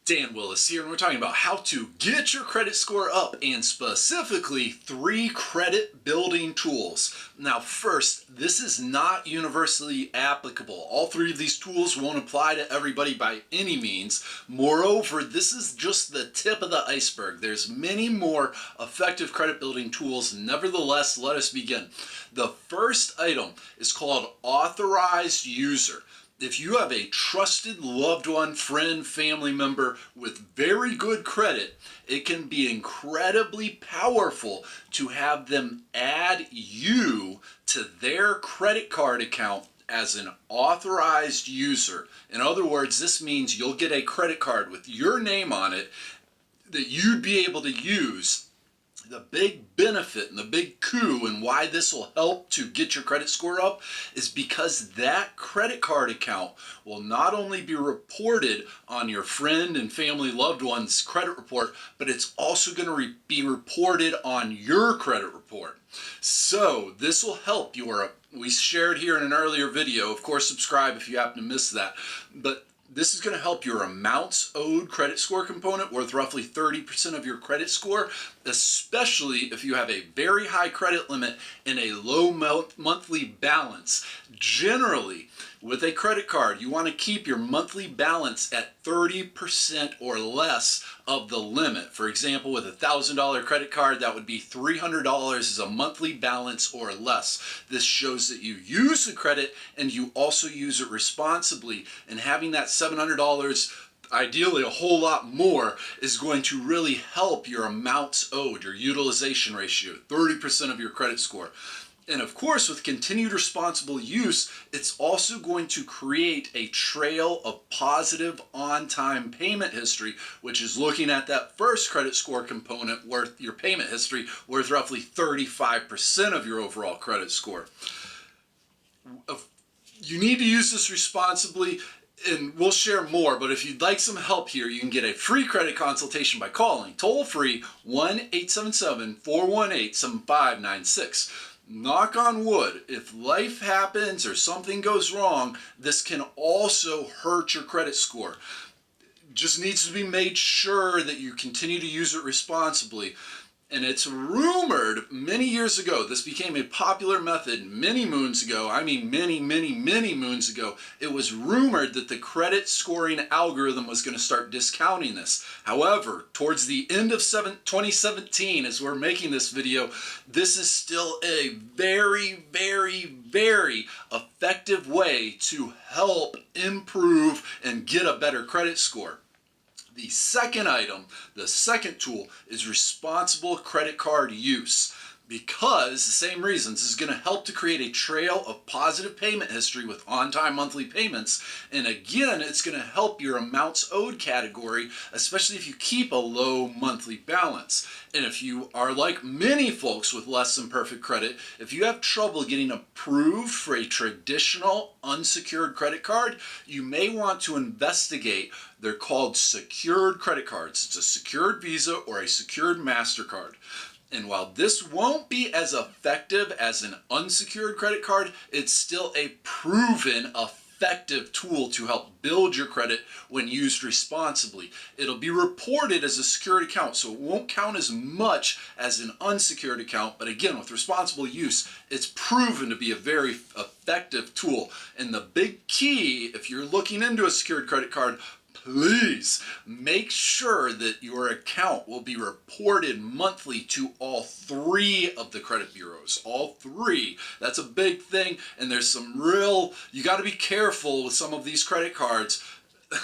Dan Willis here, and we're talking about how to get your credit score up, and specifically 3 credit building tools. Now first, this is not universally applicable. All 3 of these tools won't apply to everybody by any means. Moreover, this is just the tip of the iceberg. There's many more effective credit building tools. Nevertheless, let us begin. The first item is called Authorized User. If you have a trusted loved one, friend, family member with very good credit, it can be incredibly powerful to have them add you to their credit card account as an authorized user. In other words, this means you'll get a credit card with your name on it that you'd be able to use. The big benefit and the big coup and why this will help to get your credit score up is because that credit card account will not only be reported on your friend and family loved one's credit report, but it's also going to be reported on your credit report. So this will help we shared here in an earlier video, of course subscribe if you happen to miss that, but this is going to help your amounts owed credit score component, worth roughly 30% of your credit score, especially if you have a very high credit limit and a low monthly balance. Generally, with a credit card, you want to keep your monthly balance at 30% or less of the limit. For example, with a $1,000 credit card, that would be $300 as a monthly balance or less. This shows that you use the credit and you also use it responsibly, and having that $700, ideally a whole lot more, is going to really help your amounts owed, your utilization ratio, 30% of your credit score. And of course, with continued responsible use, it's also going to create a trail of positive on-time payment history, which is looking at that first credit score component worth your payment history, worth roughly 35% of your overall credit score. You need to use this responsibly, and we'll share more, but if you'd like some help here, you can get a free credit consultation by calling toll-free 1-877-418-7596. Knock on wood, if life happens or something goes wrong, this can also hurt your credit score. Just needs to be made sure that you continue to use it responsibly. And it's rumored many years ago, this became a popular method many moons ago, I mean many moons ago, it was rumored that the credit scoring algorithm was going to start discounting this. However, towards the end of 2017, as we're making this video, this is still a very effective way to help improve and get a better credit score. The second item, the second tool, is responsible credit card use. Because the same reasons, this is going to help to create a trail of positive payment history with on-time monthly payments. And again, it's going to help your amounts owed category, especially if you keep a low monthly balance. And if you are like many folks with less than perfect credit, if you have trouble getting approved for a traditional unsecured credit card, you may want to investigate. They're called secured credit cards. It's a secured Visa or a secured MasterCard. And while this won't be as effective as an unsecured credit card, it's still a proven effective tool to help build your credit when used responsibly. It'll be reported as a secured account, so it won't count as much as an unsecured account, but again, with responsible use, it's proven to be a very effective tool. And the big key, if you're looking into a secured credit card, please make sure that your account will be reported monthly to all 3 of the credit bureaus. All 3. That's a big thing, and there's some you got to be careful with some of these credit cards,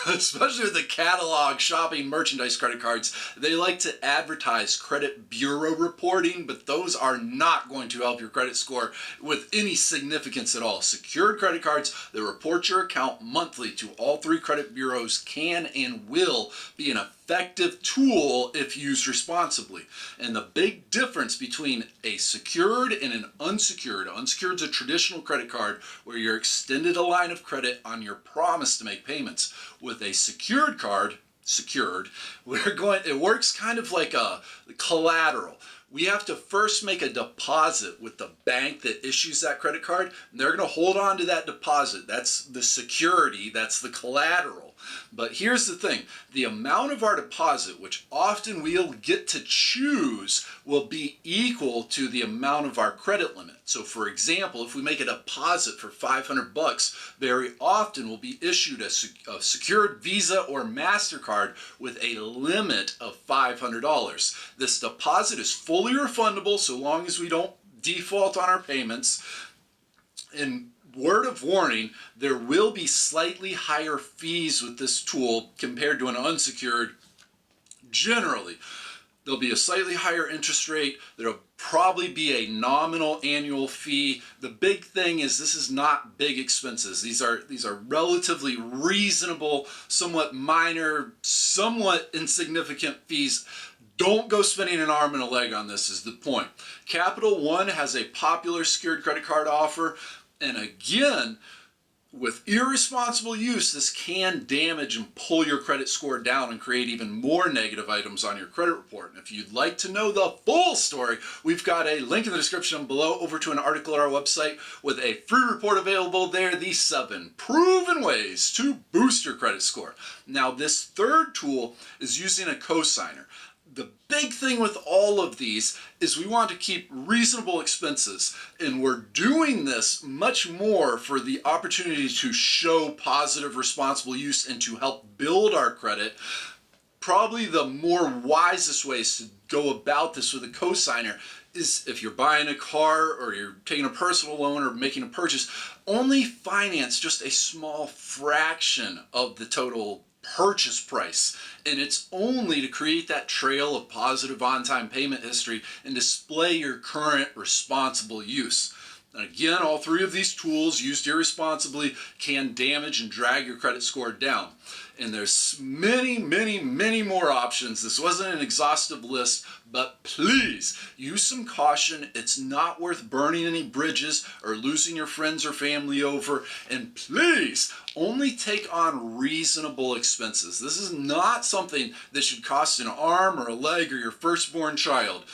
especially with the catalog shopping merchandise credit cards. They like to advertise credit bureau reporting, but those are not going to help your credit score with any significance at all. Secured credit cards that report your account monthly to all 3 credit bureaus can and will be an effective tool if used responsibly. And the big difference between a secured and an unsecured is a traditional credit card where you're extended a line of credit on your promise to make payments. With a secured card, it works kind of like a collateral. We have to first make a deposit with the bank that issues that credit card, and they're going to hold on to that deposit. That's the security, that's the collateral. But here's the thing, the amount of our deposit, which often we'll get to choose, will be equal to the amount of our credit limit. So for example, if we make a deposit for $500, very often we'll be issued a secured Visa or MasterCard with a limit of $500. This deposit is fully refundable so long as we don't default on our payments. And word of warning, there will be slightly higher fees with this tool compared to an unsecured. Generally, there'll be a slightly higher interest rate. There'll probably be a nominal annual fee. The big thing is this is not big expenses. These are relatively reasonable, somewhat minor, somewhat insignificant fees. Don't go spending an arm and a leg on this is the point. Capital One has a popular secured credit card offer. And again, with irresponsible use, this can damage and pull your credit score down and create even more negative items on your credit report. And if you'd like to know the full story, we've got a link in the description below over to an article on our website with a free report available there, the 7 proven ways to boost your credit score. Now, this third tool is using a cosigner. The big thing with all of these is we want to keep reasonable expenses, and we're doing this much more for the opportunity to show positive responsible use and to help build our credit. Probably the more wisest ways to go about this with a cosigner is if you're buying a car or you're taking a personal loan or making a purchase, only finance just a small fraction of the total purchase price, and it's only to create that trail of positive on-time payment history and display your current responsible use. And again, all 3 of these tools used irresponsibly can damage and drag your credit score down. And there's many, many, many more options. This wasn't an exhaustive list, but please use some caution. It's not worth burning any bridges or losing your friends or family over. And please only take on reasonable expenses. This is not something that should cost an arm or a leg or your firstborn child.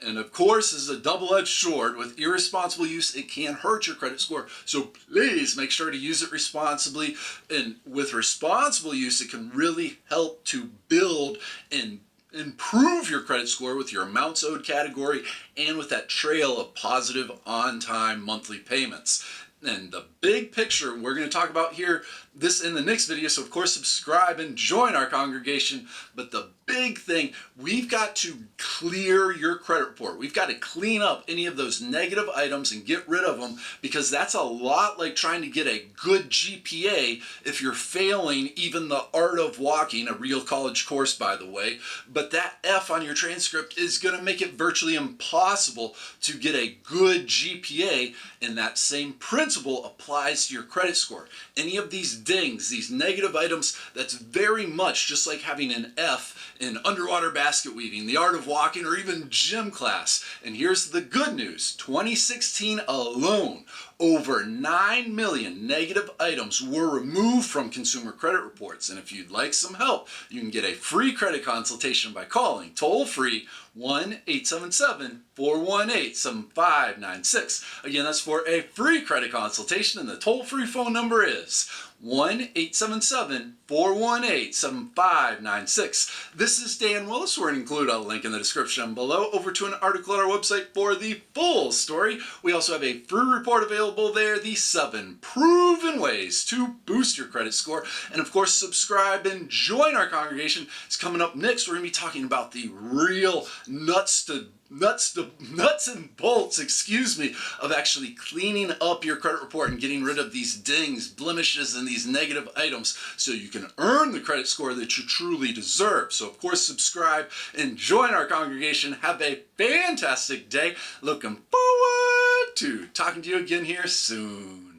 And of course, this is a double-edged sword. With irresponsible use, it can hurt your credit score. So please make sure to use it responsibly. And with responsible use, it can really help to build and improve your credit score with your amounts owed category and with that trail of positive on-time monthly payments. And the big picture we're going to talk about here, this in the next video, so of course subscribe and join our congregation. But the big thing, we've got to clear your credit report. We've got to clean up any of those negative items and get rid of them, because that's a lot like trying to get a good GPA if you're failing even the art of walking, a real college course by the way. But that F on your transcript is going to make it virtually impossible to get a good GPA, and that same principle applies to your credit score. Any of these dings, these negative items, that's very much just like having an F in underwater basket weaving, the art of walking, or even gym class. And here's the good news. 2016 alone, over 9 million negative items were removed from consumer credit reports. And if you'd like some help, you can get a free credit consultation by calling toll-free 1-877-418-7596. Again, that's for a free credit consultation, and the toll-free phone number is 1-877-418-7596. This is Dan Willis. We're going to include a link in the description below over to an article on our website for the full story. We also have a free report available there, the 7 proven ways to boost your credit score. And of course, subscribe and join our congregation. It's coming up next. We're going to be talking about the real nuts and bolts, of actually cleaning up your credit report and getting rid of these dings, blemishes, and these negative items so you can earn the credit score that you truly deserve. So of course, subscribe and join our congregation. Have a fantastic day. Looking forward to talking to you again here soon.